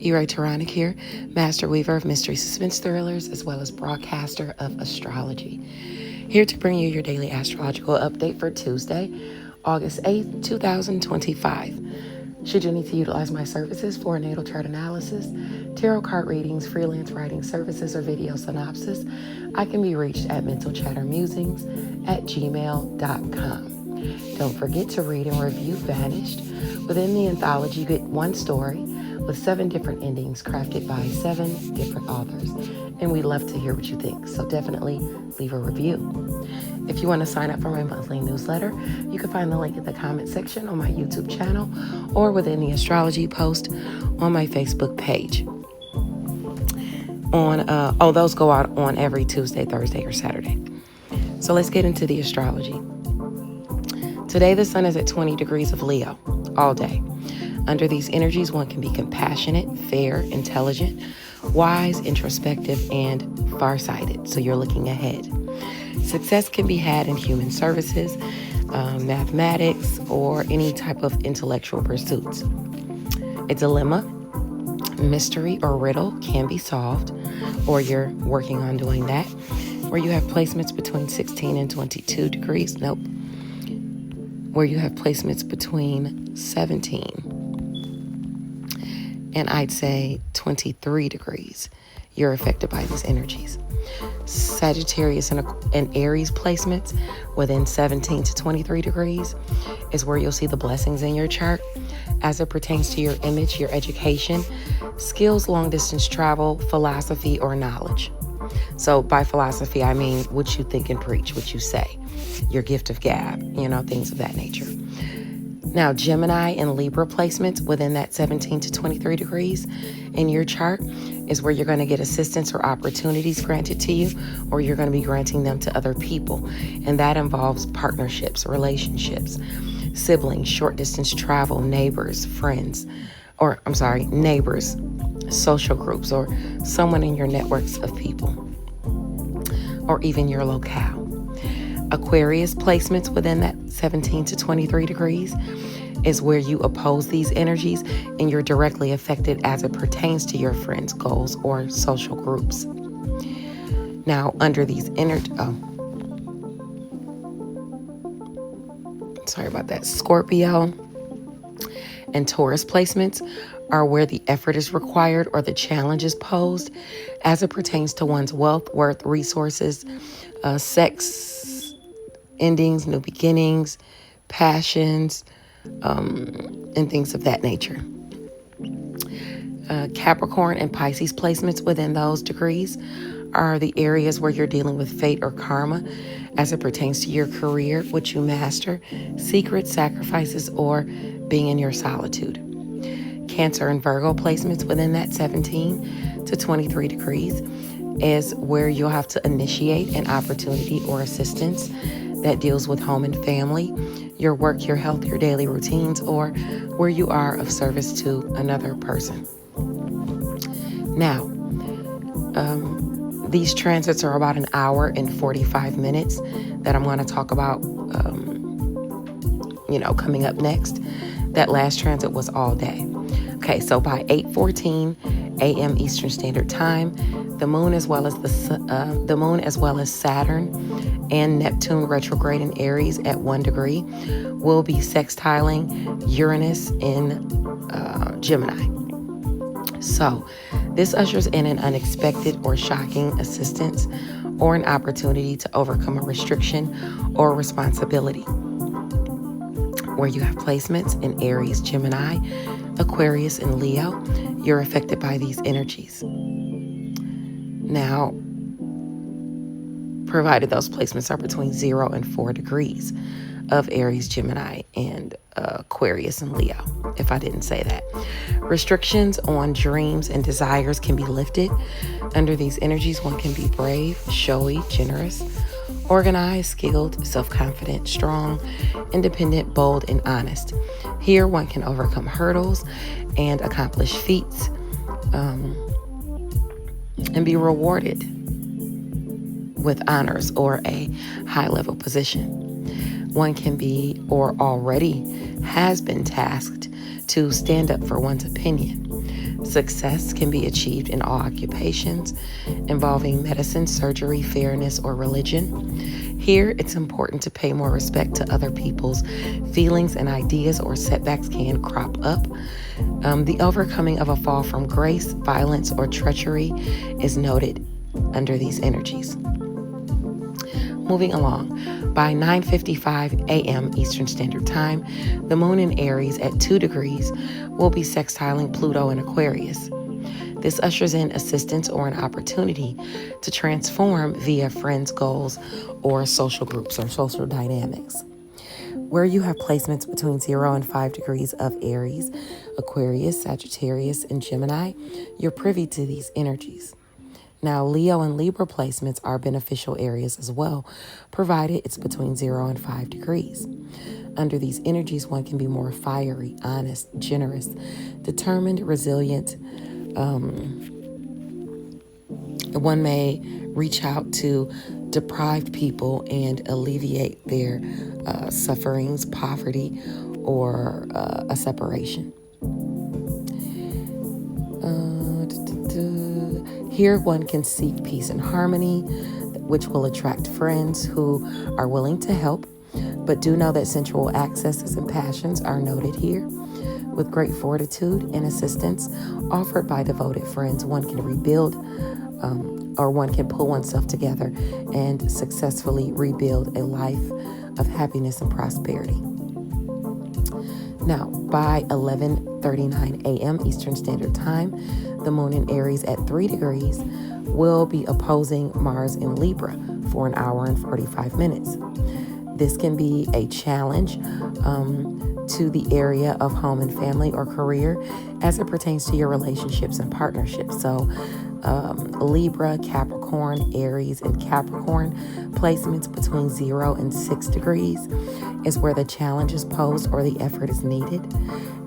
Eri Taronic here, master weaver of mystery suspense thrillers, as well as broadcaster of astrology. Here to bring you your daily astrological update for Tuesday, August 8th, 2025. Should you need to utilize my services for a natal chart analysis, tarot card readings, freelance writing services, or video synopsis, I can be reached at mentalchattermusings@gmail.com. Don't forget to read and review Vanished. Within the anthology, you get one story with 7 different endings crafted by 7 different authors. And we'd love to hear what you think, so definitely leave a review. If you want to sign up for my monthly newsletter, you can find the link in the comment section on my YouTube channel or within the astrology post on my Facebook page. Those go out on every Tuesday, Thursday, or Saturday. So let's get into the astrology. Today, the sun is at 20 degrees of Leo all day. Under these energies, one can be compassionate, fair, intelligent, wise, introspective, and farsighted. So you're looking ahead. Success can be had in human services, mathematics, or any type of intellectual pursuits. A dilemma, mystery, or riddle can be solved, or you're working on doing that, where you have placements between 16 and 22 degrees. Where you have placements between 17 and I'd say 23 degrees. You're affected by these energies. Sagittarius and Aries placements within 17 to 23 degrees is where you'll see the blessings in your chart as it pertains to your image, your education, skills, long distance travel, philosophy, or knowledge. So by philosophy, I mean what you think and preach, what you say, your gift of gab, things of that nature. Now, Gemini and Libra placements within that 17 to 23 degrees in your chart is where you're going to get assistance or opportunities granted to you, or you're going to be granting them to other people. And that involves partnerships, relationships, siblings, short distance travel, neighbors, neighbors, social groups, or someone in your networks of people, or even your locale. Aquarius placements within that 17 to 23 degrees is where you oppose these energies and you're directly affected as it pertains to your friends, goals, or social groups. Now, under these Scorpio and Taurus placements are where the effort is required or the challenge is posed as it pertains to one's wealth, worth, resources, sex, endings, new beginnings, passions, and things of that nature. Capricorn and Pisces placements within those degrees are the areas where you're dealing with fate or karma as it pertains to your career, what you master, secrets, sacrifices, or being in your solitude. Cancer and Virgo placements within that 17 to 23 degrees is where you'll have to initiate an opportunity or assistance that deals with home and family, your work, your health, your daily routines, or where you are of service to another person. Now, these transits are about an hour and 45 minutes that I'm going to talk about, coming up next. That last transit was all day. Okay, so by 8:14 a.m. Eastern Standard Time, the moon as well as Saturn and Neptune retrograde in Aries at 1 degree will be sextiling Uranus in Gemini. So this ushers in an unexpected or shocking assistance or an opportunity to overcome a restriction or responsibility. Where you have placements in Aries, Gemini, Aquarius, and Leo, you're affected by these energies. Now, provided those placements are between 0 and 4 degrees of Aries, Gemini, and Aquarius and Leo, if I didn't say that. Restrictions on dreams and desires can be lifted. Under these energies, one can be brave, showy, generous, organized, skilled, self-confident, strong, independent, bold, and honest. Here, one can overcome hurdles and accomplish feats and be rewarded with honors or a high-level position. One can be or already has been tasked to stand up for one's opinion. Success can be achieved in all occupations involving medicine, surgery, fairness, or religion. Here, it's important to pay more respect to other people's feelings and ideas, or setbacks can crop up. The overcoming of a fall from grace, violence, or treachery is noted under these energies. Moving along, by 9:55 a.m. Eastern Standard Time, the moon in Aries at 2 degrees will be sextiling Pluto in Aquarius. This ushers in assistance or an opportunity to transform via friends, goals, or social groups or social dynamics. Where you have placements between 0 and 5 degrees of Aries, Aquarius, Sagittarius, and Gemini, you're privy to these energies. Now, Leo and Libra placements are beneficial areas as well, provided it's between 0 and 5 degrees. Under these energies, one can be more fiery, honest, generous, determined, resilient. One may reach out to deprived people and alleviate their sufferings, poverty, or a separation. Here one can seek peace and harmony, which will attract friends who are willing to help, but do know that sensual accesses and passions are noted here. With great fortitude and assistance offered by devoted friends, one can rebuild or one can pull oneself together and successfully rebuild a life of happiness and prosperity. Now, by 11:39 a.m. Eastern Standard Time, the moon in Aries at 3 degrees will be opposing Mars in Libra for an hour and 45 minutes. This can be a challenge to the area of home and family or career as it pertains to your relationships and partnerships. So Libra, Capricorn, Aries, and Capricorn placements between 0 and 6 degrees is where the challenge is posed or the effort is needed.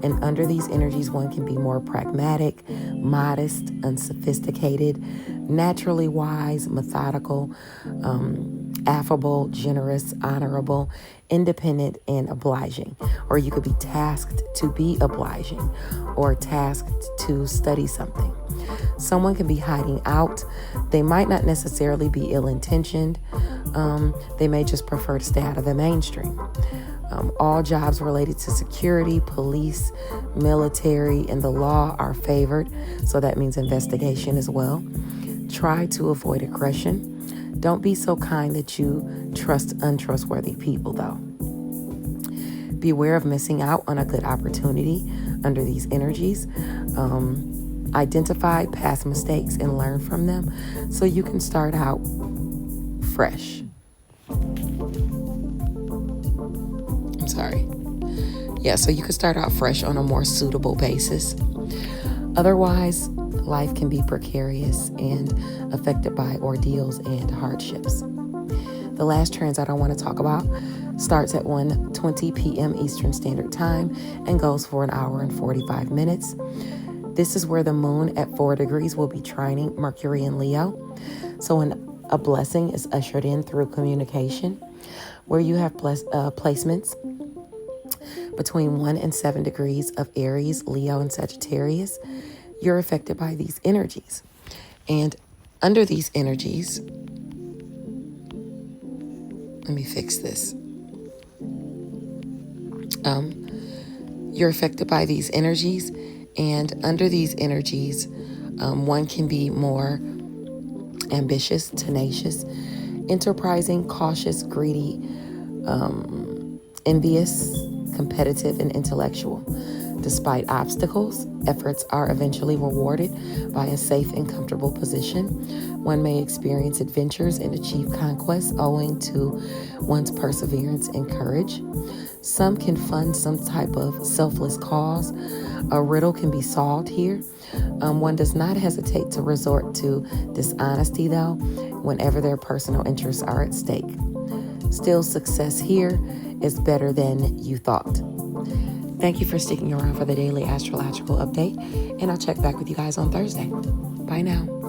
And under these energies, one can be more pragmatic, modest, unsophisticated, naturally wise, methodical, affable, generous, honorable, independent, and obliging. Or you could be tasked to be obliging or tasked to study something. Someone can be hiding out. They might not necessarily be ill-intentioned. They may just prefer to stay out of the mainstream. All jobs related to security, police, military, and the law are favored. So that means investigation as well. Try to avoid aggression. Don't be so kind that you trust untrustworthy people, though. Beware of missing out on a good opportunity under these energies. Identify past mistakes and learn from them so you can start out fresh. So you can start out fresh on a more suitable basis. Otherwise, life can be precarious and affected by ordeals and hardships. The last transit I want to talk about starts at 1:20 p.m. Eastern Standard Time and goes for an hour and 45 minutes. This is where the moon at 4 degrees will be trining Mercury in Leo. So a blessing is ushered in through communication. Where you have placements between 1 and 7 degrees of Aries, Leo, and Sagittarius, you're affected by these energies. And under these energies, let me fix this. You're affected by these energies, and under these energies, one can be more ambitious, tenacious, enterprising, cautious, greedy, envious, competitive, and intellectual. Despite obstacles, efforts are eventually rewarded by a safe and comfortable position. One may experience adventures and achieve conquests owing to one's perseverance and courage. Some can fund some type of selfless cause. A riddle can be solved here. One does not hesitate to resort to dishonesty, though, whenever their personal interests are at stake. Still, success here is better than you thought. Thank you for sticking around for the daily astrological update, and I'll check back with you guys on Thursday. Bye now.